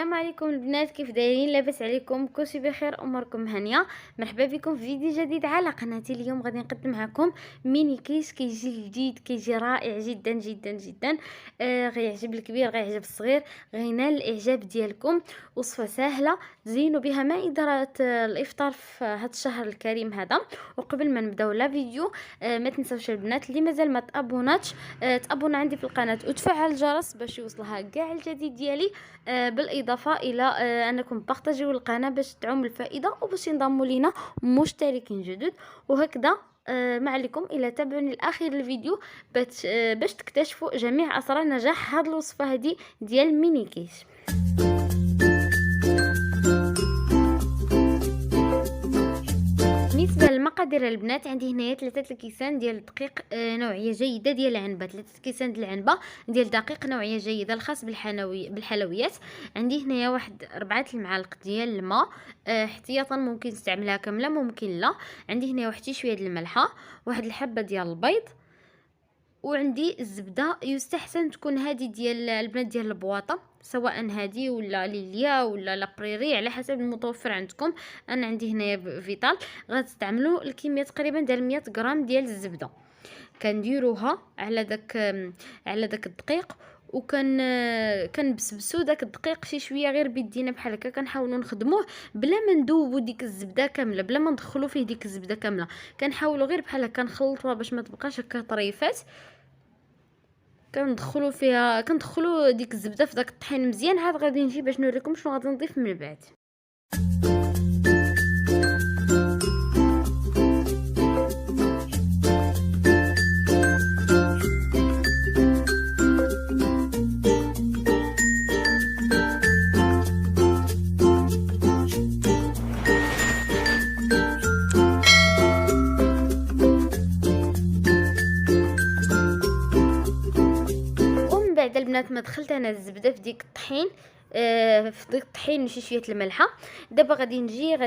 السلام عليكم البنات، كيف دايرين؟ لاباس عليكم؟ كلشي بخير، اموركم هانيه. مرحبا بكم في فيديو جديد على قناتي. اليوم غادي نقدم معكم ميني كيس كيجي جديد، كيجي رائع جدا جدا جدا. غيعجب الكبير، غيعجب الصغير، غينال الاعجاب ديالكم. وصفه سهله تزينوا بها مائده الافطار في هذا الشهر الكريم هذا. وقبل ما نبداو لا فيديو، ما تنساوش البنات اللي مازال ما تابوناتش تابونا عندي في القناه وتفعل الجرس باش يوصلها كاع الجديد ديالي. بالاضافه الى انكم بارطاجيو القناه باش تعم الفائده وباش ينضموا لينا مشتركين جدد. وهكذا ما عليكم الا تابعوني لاخر الفيديو باش تكتشفوا جميع اسرار نجاح هذه الوصفه هذه ديال ميني كيس. بالنسبه للمقادير البنات، عندي هنايا 3 الكيسان ديال الدقيق نوعيه جيده ديال العنبه، 3 كيسان ديال العنبه ديال دقيق نوعيه جيده الخاص بالحلويات. عندي هنايا واحد 4 المعالق ديال الماء احتياطا، ممكن تستعملها كامله ممكن لا. عندي هنايا واحد شويه ديال الملحه، واحد الحبه ديال البيض، وعندي الزبده يستحسن تكون هذه ديال البنات ديال البواطه، سواء هذه ولا ليليا ولا لابريري على حسب المتوفر عندكم. انا عندي هنايا فيتال. غتستعملوا الكميه تقريبا ديال 100 غرام ديال الزبده، كنديروها على داك الدقيق، كنبسبسو داك الدقيق شي شويه غير بيدينا بحال هكا. كنحاولوا نخدموه بلا ما ندوبوا ديك الزبده كامله، بلا ما ندخلوا فيه ديك الزبده كامله. كنحاولوا غير بحال هكا نخلطوها باش ما تبقاش هكا طريفات. كندخلوا ديك الزبده في داك الطحين مزيان. عاد غادي نجي باش نوريكم شنو غادي نضيف من بعد. بعد البنات ما دخلت انا الزبده في ديك الطحين، في ديك الطحين وشي شويه الملحه. دابا غادي ندير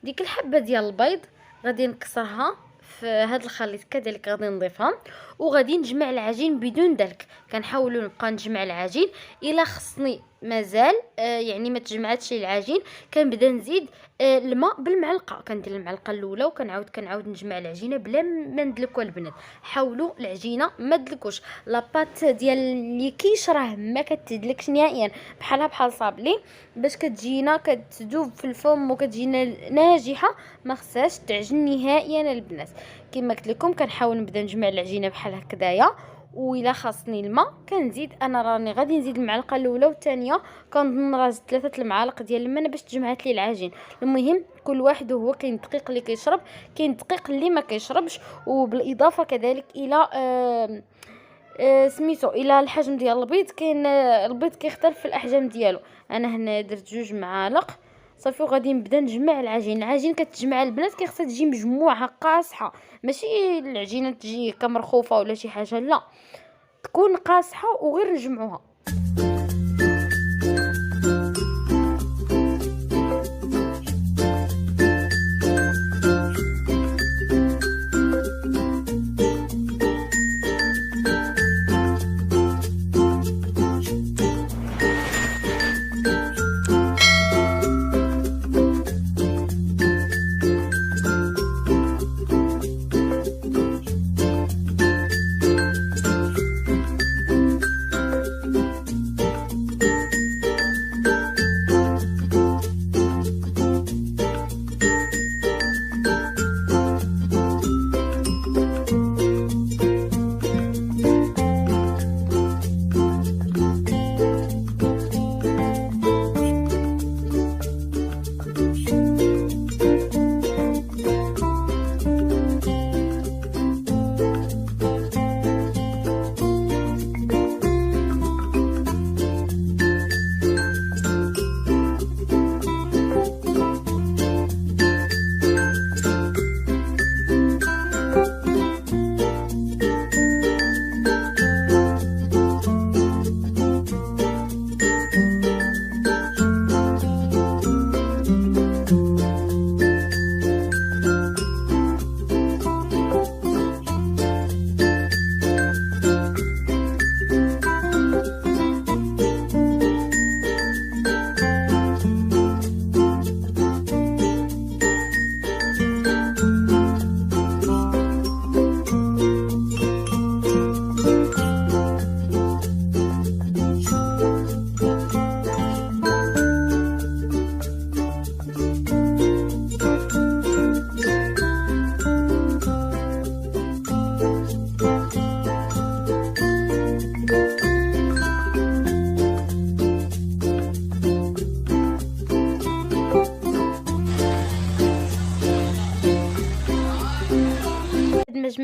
ديك الحبه ديال البيض، غادي نكسرها في هذا الخليط كذلك، غادي نضيفها وغادي نجمع العجين بدون دلك. كنحاولوا نبقى نجمع العجين. الا خصني مازال يعني ما تجمعاتش العجين، كنبدا نزيد الماء بالمعلقه. كندير المعلقه الاولى وكنعاود نجمع العجينه بلا ما ندلكوا البنات. حاولوا العجينه ما تدلكوش. لاباط ديال اللي كيشراه ما كتدلكش نهائيا، بحال صابلي باش كتجينا كتذوب في الفم وكتجينا ناجحه. ما خصهاش تعجن نهائيا البنات. كما قلت لكم كنحاول نبدا نجمع العجينه بحال هكذايا. وإلا خاصني الماء كنزيد، انا راني غادي نزيد المعلقه الاولى والثانيه، كنراز 3 المعالق ديال الماء باش تجمعات لي العجين. المهم كل واحد وهو كاين دقيق اللي كيشرب، كاين دقيق اللي ما كيشربش. وبالاضافه كذلك الى سميتو الى الحجم ديال البيض. كاين البيض كيختلف في الاحجام ديالو. انا هنا درت 2 معالق صافي. وغادي نبدا نجمع العجين كتجمع البنات كيخصها تجي مجموعه قاصحه، ماشي العجينه تجي كمرخوفه ولا شي حاجه، لا تكون قاصحه وغير نجمعوها.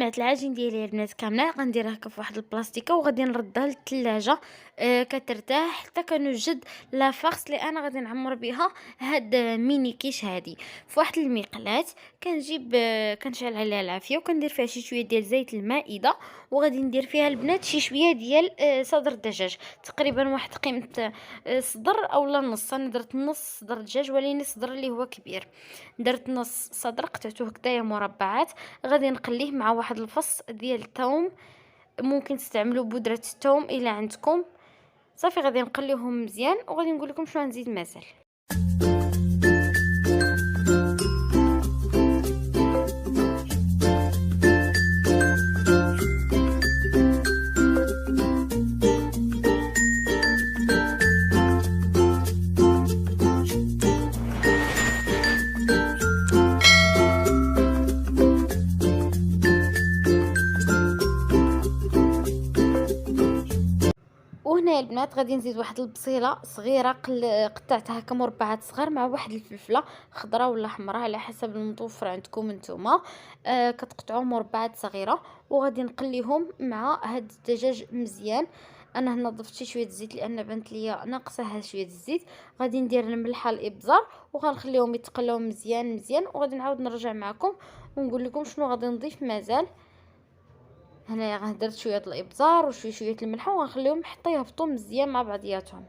بعد العجين ديالي البنات كامله غنديرها هكا في واحد البلاستيكه وغادي نردها للثلاجه كترتاح حتى كنوجد لا فارس اللي انا غادي نعمر بها هاد ميني كيش هادي في واحد المقلاة. كنجيب كنشعل عليها العافيه وكندير فيها شي شويه ديال زيت المائده وغادي ندير فيها البنات شي شويه ديال صدر الدجاج تقريبا واحد قيمه صدر اولا نص. انا درت نص صدر دجاج ولكن صدر اللي هو كبير. درت نص صدر قطعته هكذايا مربعات غادي نقليه مع واحد الفص ديال الثوم. ممكن تستعملوا بودره الثوم الا عندكم. صافي غادي نقليهم مزيان وغادي نقول لكم شنو غنزيد مازال. وهنا البنات غادي نزيد واحد البصيله صغيره قطعتها هكا مربعات صغار مع واحد الفلفله خضراء ولا حمراء على حسب المتوفر عندكم نتوما. كتقطعوا مربعات صغيره وغادي نقليهم مع هاد الدجاج مزيان. انا هنا ضفت شي شويه الزيت لان بانت ليا ناقصه شويه الزيت. غادي ندير الملحه الابزار وغنخليهم يتقلاو مزيان مزيان وغادي نعاود نرجع معكم ونقول لكم شنو غادي نضيف مازال. هنايا درت شويه الابزار وشويه الملح وغنخليهم حتى يهبطوا مزيان مع بعضياتهم.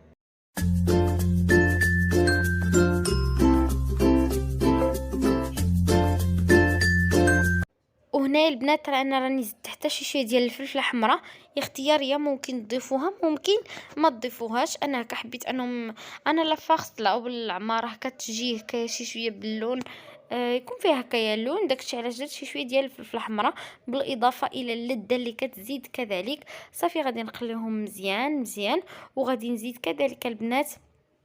وهنا البنات انا راني زدت حتى شي شويه ديال الفلفله حمراء اختياريه ممكن تضيفوها ممكن ما تضيفوهاش. انا هكا حبيت انهم انا لا فاخت لا بالعماره هكا تجي هكا شي شويه باللون يكون فيها هكايا اللون داكشي علاش درت شي شويه ديال الفلفله حمراء بالاضافه الى اللذه اللي كتزيد كذلك. صافي غادي نقليهم مزيان مزيان وغادي نزيد كذلك البنات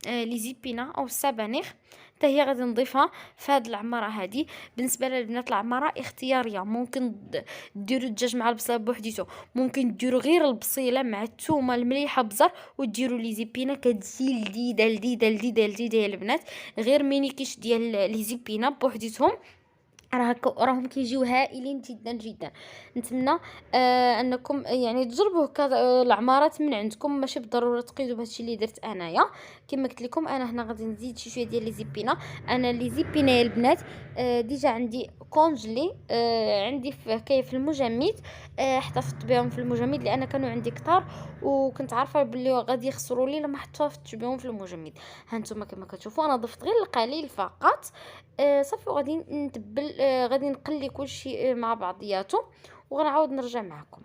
لي زيبينا او السبانخ حتى هي غادي نضيفها في هذه العماره هذه. بالنسبه للبنات العماره اختياريه ممكن ديروا الدجاج مع البصله بوحديته ممكن ديروا غير البصيله مع الثومه المليحه بزر وديروا لي زيبينا كتجي لذيذه لذيذه لذيذه لذيذه يا البنات. غير ميني كيش ديال لي زيبينا بوحديتهم راهم كيجيو هائلين جدا جدا. نتمنى انكم يعني تجربوا هكا العمارات من عندكم ماشي بالضروره تقيدوا بهادشي اللي درت انايا. كما قلت لكم انا هنا غادي نزيد شي شويه ديال لي زيبينا. انا لي زيبينا يا البنات ديجا عندي كونجلي عندي في المجمد. احتفظت بهم في المجمد لان كانوا عندي كتار وكنت عارفه بلي غادي يخسروا لي لما احتفظت بهم في المجمد. ها نتوما كما كتشوفوا انا ضفت غير القليل فقط. صافي وغادي نتبل غادي نقلي كلشي مع بعضياته وغنعاود نرجع معكم.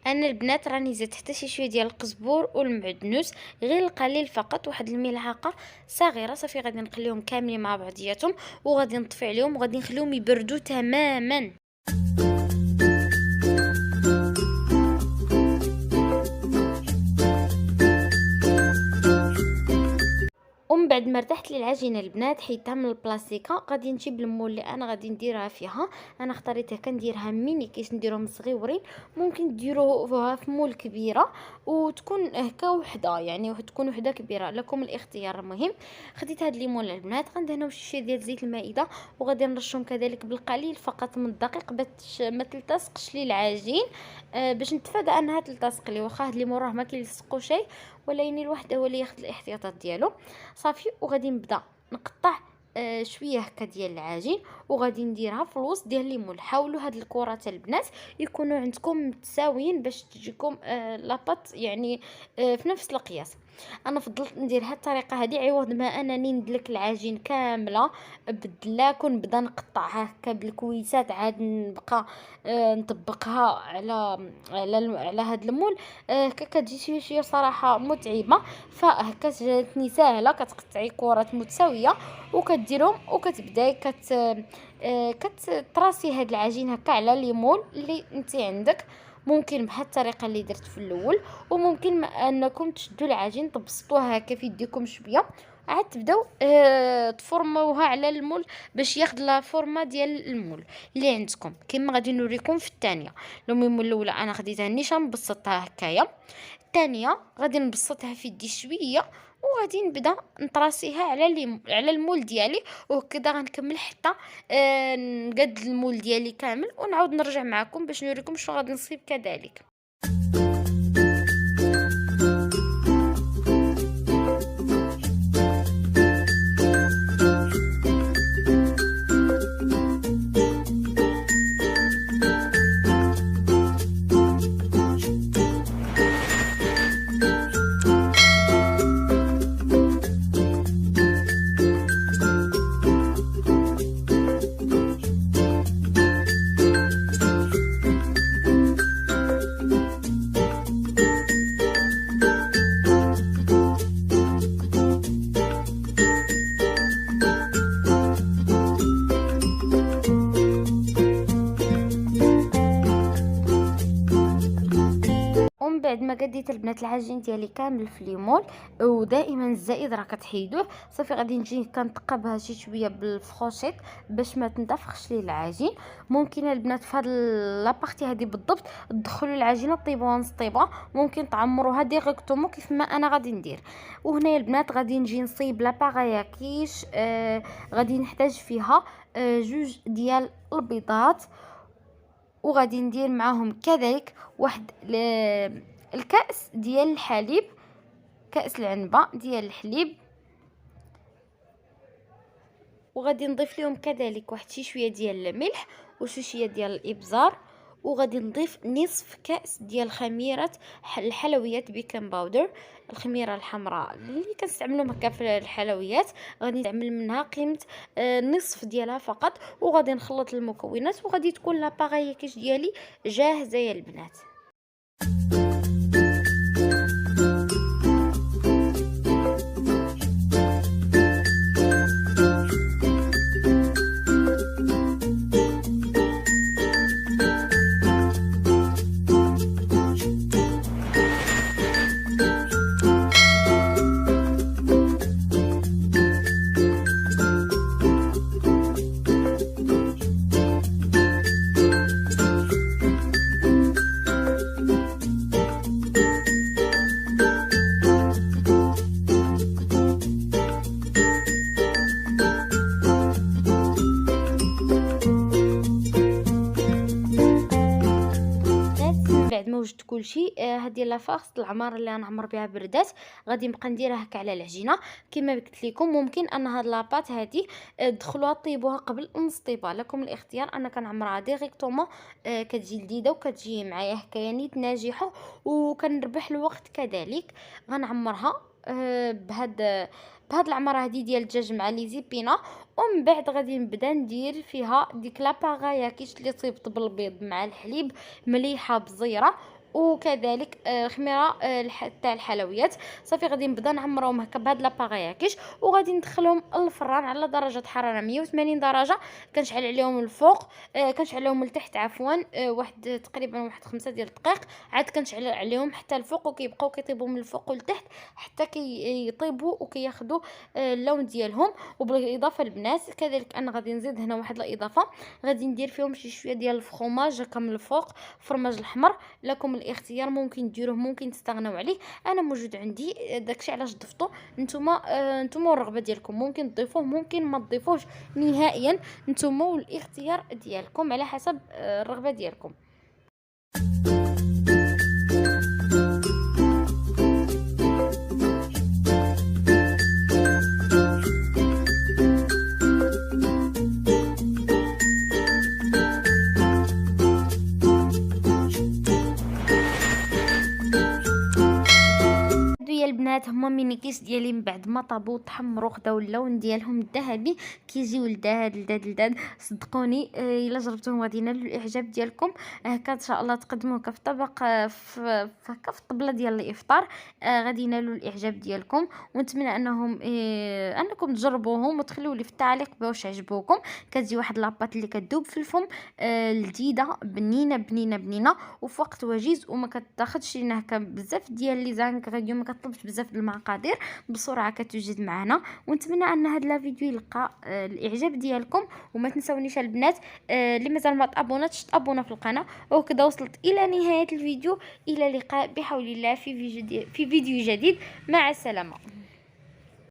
انا البنات راني زدت حتى شي شويه ديال القزبور والمعدنوس غير القليل فقط واحد الملعقه صغيره. صافي غادي نخليهم كاملين مع بعضياتهم وغادي نطفي عليهم وغادي نخليهم يبردوا تماما. ومن بعد ما ارتحت لي العجينه البنات حيدتها من البلاستيكه غادي نجيب المول اللي انا غادي نديرها فيها. انا اختاريتها كنديرها ميني كيش نديرهم صغيورين ممكن ديروها في مول كبيره وتكون هكا وحده يعني تكون وحده كبيره لكم الاختيار. المهم خديت هاد الليمون البنات غندهنوا شي شويه ديال زيت المائده وغادي نرشهم كذلك بالقليل فقط من الدقيق باش ما تلتصقش لي العجين باش نتفادى انها تلتصق لي. واخا هاد الليمون راه ما كيلصقوا شيء ولكن الواحد هو اللي ياخذ الاحتياطات ديالو. صافي وغادي نبدا نقطع شويه هكا ديال العجين وغادي نديرها في الوسط ديال الليمون. حاولوا هاد الكرات البنات يكونوا عندكم متساويين باش تجيكم لاباط يعني في نفس القياس. انا فضلت ندير هاد الطريقه هذه عوض ما انني ندلك العجين كامله بالدلاك ونبدا نقطعها هكا بالكويسات عاد نبقى نطبقها على هاد المول. هكا كتجي شويه شويه صراحه متعبه، فهكا جاتني ساهله. كتقطعي كرات متساويه وكديرهم وكتبداي كتراسي هاد العجين هكا على ليمون اللي انت عندك. ممكن بهاد الطريقه اللي درت في الاول، وممكن انكم تشدوا العجين تبسطوها هكا في يديكم شويه، عاد تبداو تفرموها على المول باش ياخذ لا فورما ديال المول اللي عندكم، كما غادي نوريكم في الثانيه. المهم الاولى انا خديتها نيشان نبسطها هكايا، الثانيه غادي نبسطها في يدي شويه وغادي نبدا نطراسيها على المول ديالي، وهكذا غنكمل حتى نقاد المول ديالي كامل، ونعاود نرجع معكم باش نوريكم شنو غادي نصيب كذلك. ومن بعد ما قديت البنات العجين ديالي كامل في ليمون، ودائما الزائد راه كتحيدوه، صافي غادي نجي كنتقبها شي شويه بالفخوشيط باش ما تندفخش لي العجين. ممكن البنات في هاد لابارتي هذه بالضبط تدخلوا العجينه طيبوها نص طيبه، ممكن تعمروها ديريكتومون كيف ما انا غادي ندير. وهنا البنات غادي نجي نصيب لاباغايا كيش. غادي نحتاج فيها جوج ديال البيضات، وغادي ندير معاهم كذلك واحد الكأس ديال الحليب، كأس العنبة ديال الحليب، وغادي نضيف لهم كذلك واحد شويه ديال الملح وشويه ديال الابزار، وغادي نضيف نصف كأس ديال خميره الحلويات بيكنج باودر، الخميره الحمراء اللي كنستعملوها هكا في الحلويات. غادي نستعمل منها قيمه نصف ديالها فقط، وغادي نخلط المكونات وغادي تكون لاباغاي كيش ديالي جاهزه يا البنات. بعد ما وجدت كلشي، هذه لافاغ العماره اللي غنعمر بها بردات غادي نبقى نديرها هكا على العجينه كما قلت لكم. ممكن ان هاد لاباط هذه تدخلوها طيبوها قبل نص طيبه، لكم الاختيار. انا كنعمرها ديريكتومون، كتجي لذيذه وكتجي معايا هكايا نيت ناجحه وكنربح الوقت كذلك. غنعمرها بهاد العمره هذه ديال الدجاج مع لي زيبينا، ومن بعد غادي نبدا ندير فيها ديك لاباغايا كيش اللي صيبط بالبيض مع الحليب مليحه بزيره، وكذلك خميره تاع الحلويات. صافي غادي نبدا نعمرهم هكا بهاد لاباغايا كيش، وغادي ندخلهم الفران على درجه حراره 180 درجه. كنشعل عليهم الفوق، كنشعل عليهم التحت عفوا، واحد تقريبا واحد 5 ديال الدقائق، عاد كنشعل عليهم حتى الفوق، وكيبقاو كيطيبوا من الفوق والتحت حتى كيطيبوا وكياخذوا اللون ديالهم. وبالاضافه البنات كذلك انا غادي نزيد هنا واحد الاضافه، غادي ندير فيهم شي شويه ديال الفرماج هكا من الفوق، فرماج الحمر. لكم الاختيار، ممكن ديروه ممكن تستغناو عليه، انا موجود عندي داكشي علاش ضفتو. نتوما والرغبه ديالكم، ممكن تضيفوه ممكن ما تضيفوش نهائيا، نتوما والاختيار ديالكم على حسب الرغبه ديالكم. البنات هما مينيكيس ديالي من بعد ما طابو تحمروا خداو اللون ديالهم الذهبي كيجيو لذاد صدقوني. الا جربتوهم غادي ينالوا الاعجاب ديالكم. هكا ان شاء الله تقدموه في طبق هكا في الطبله ديال الافطار. غادي ينالوا الاعجاب ديالكم، ونتمنى انكم تجربوهم وتخليوا لي في التعليق واش عجبوكم. كتجي واحد لاباط اللي كتذوب في الفم، لذيذه بنينه بنينه بنينه وفي وقت وجيز، وما كتاخذش لينا هكا بزاف ديال لي زانغريديون، ما كطلبش بزاف المقادير، بسرعه كتوجد معنا. ونتمنى ان هذا لا فيديو يلقى الاعجاب ديالكم. وما تنساونيش البنات اللي مازال ما تابوناتش تابونا في القناه. وكذا وصلت الى نهايه الفيديو. الى اللقاء بحول الله في فيديو جديد. مع السلامه.